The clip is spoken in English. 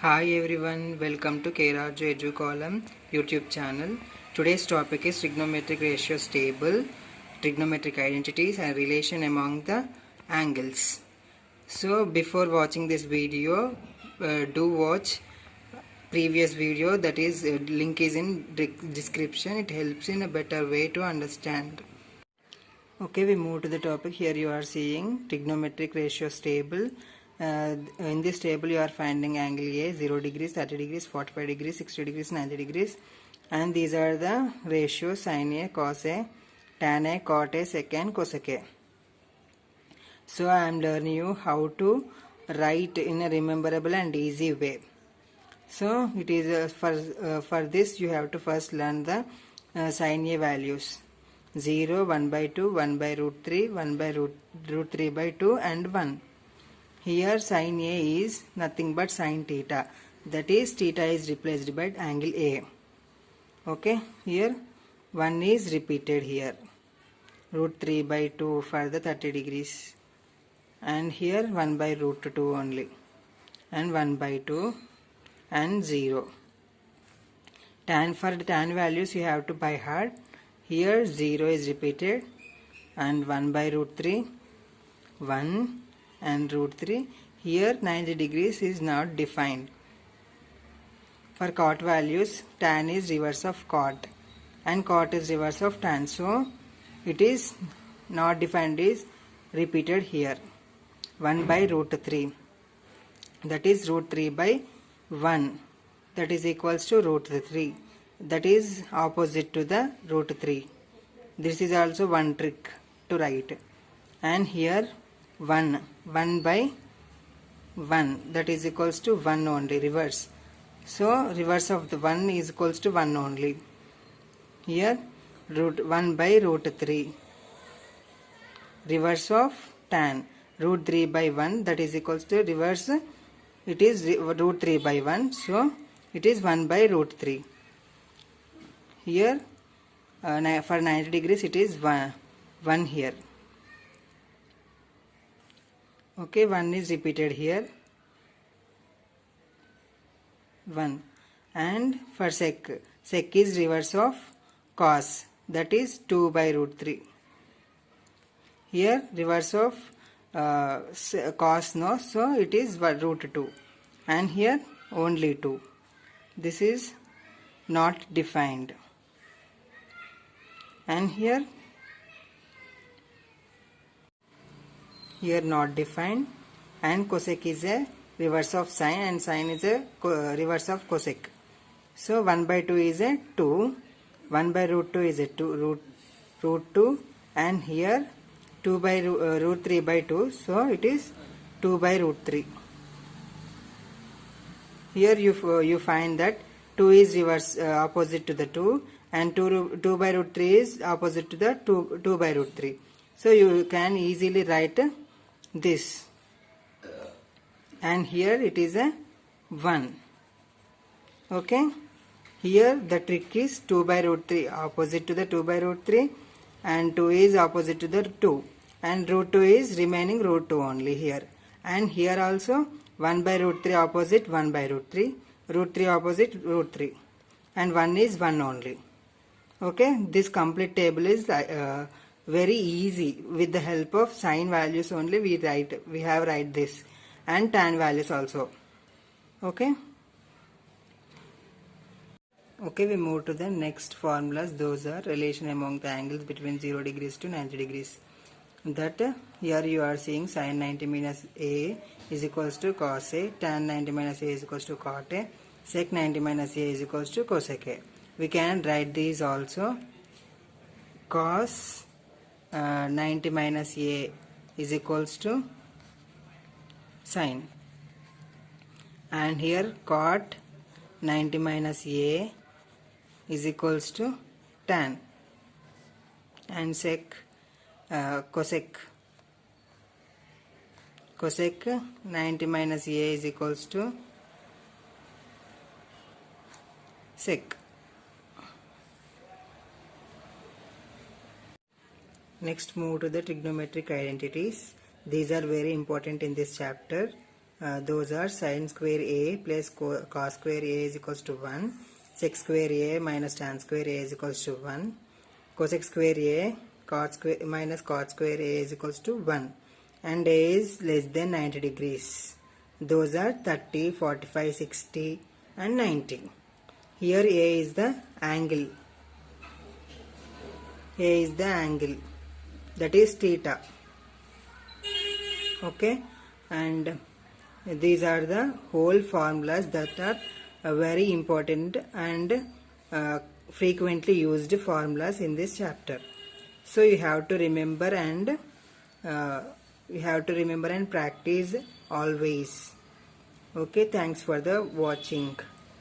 Hi everyone, welcome to Keraj Edu Column YouTube channel. Today's topic is trigonometric ratios table, trigonometric identities and relation among the angles. So before watching this video, do watch previous video, that is link is in description. It helps in a better way to understand. Okay, we move to the topic. Here you are seeing trigonometric ratios table. In this table you are finding angle A 0 degrees, 30 degrees, 45 degrees, 60 degrees, 90 degrees, and these are the ratios: sin A, cos A, tan A, cot A, sec A and cosec A. So I am learning you how to write in a rememberable and easy way. So it is for this you have to first learn the sin A values: 0, 1 by 2, 1 by root 3, 1 by root 3 by 2 and 1. Here sin A is nothing but sin theta, that is theta is replaced by angle A. Okay, here 1 is repeated here, root 3 by 2 for the 30 degrees, and here 1 by root 2 only, and 1 by 2 and 0. For the tan values you have to by heart. Here 0 is repeated, and 1 by root 3, 1 and root 3. Here 90 degrees is not defined. For cot values, tan is reverse of cot and cot is reverse of tan, so it is not defined, is repeated here. 1 by root 3, that is root 3 by 1, that is equals to root 3, that is opposite to the root 3. This is also one trick to write. And here 1 by 1, that is equals to 1 only, reverse. So reverse of the 1 is equals to 1 only. Here root 1 by root 3, reverse of tan, root 3 by 1, that is equals to reverse, it is root 3 by 1, so it is 1 by root 3. Here for 90 degrees it is 1 here. Okay, 1 is repeated here, 1. And for sec is reverse of cos, that is 2 by root 3. Here reverse of cos, no, so it is root 2, and here only 2. This is not defined. And here not defined. And cosec is a reverse of sine, and sine is a reverse of cosec. So 1 by 2 is a 2, 1 by root 2 is a 2, root 2, and here 2 by root 3 by 2, so it is 2 by root 3. Here you find that 2 is reverse opposite to the 2, and 2 by root 3 is opposite to the 2 by root 3. So you can easily write this, and here it is a 1. Okay, here the trick is 2 by root 3 opposite to the 2 by root 3, and 2 is opposite to the 2, and root 2 is remaining root 2 only here. And here also 1 by root 3 opposite 1 by root 3, root 3 opposite root 3, and 1 is 1 only. Okay, this complete table is very easy. With the help of sine values only we have write this, and tan values also. Okay, we move to the next formulas. Those are relation among the angles between 0 degrees to 90 degrees. That here you are seeing sin 90 minus A is equals to cos A, tan 90 minus A is equals to cot A, sec 90 minus A is equals to cosec A. We can write these also. Cos 90 minus A is equals to sin, and here cot 90 minus A is equals to tan, and cosec 90 minus A is equals to sec. Next, move to the trigonometric identities. These are very important in this chapter. Those are sin square a plus cos square a is equals to 1, sec square a minus tan square a is equals to 1, cosec square a cot square minus cot square a is equals to 1, and a is less than 90 degrees. Those are 30, 45, 60 and 90. Here a is the angle. A is the angle, that is theta. Okay, and these are the whole formulas that are very important and frequently used formulas in this chapter. So you have to remember and practice always. Okay, thanks for the watching.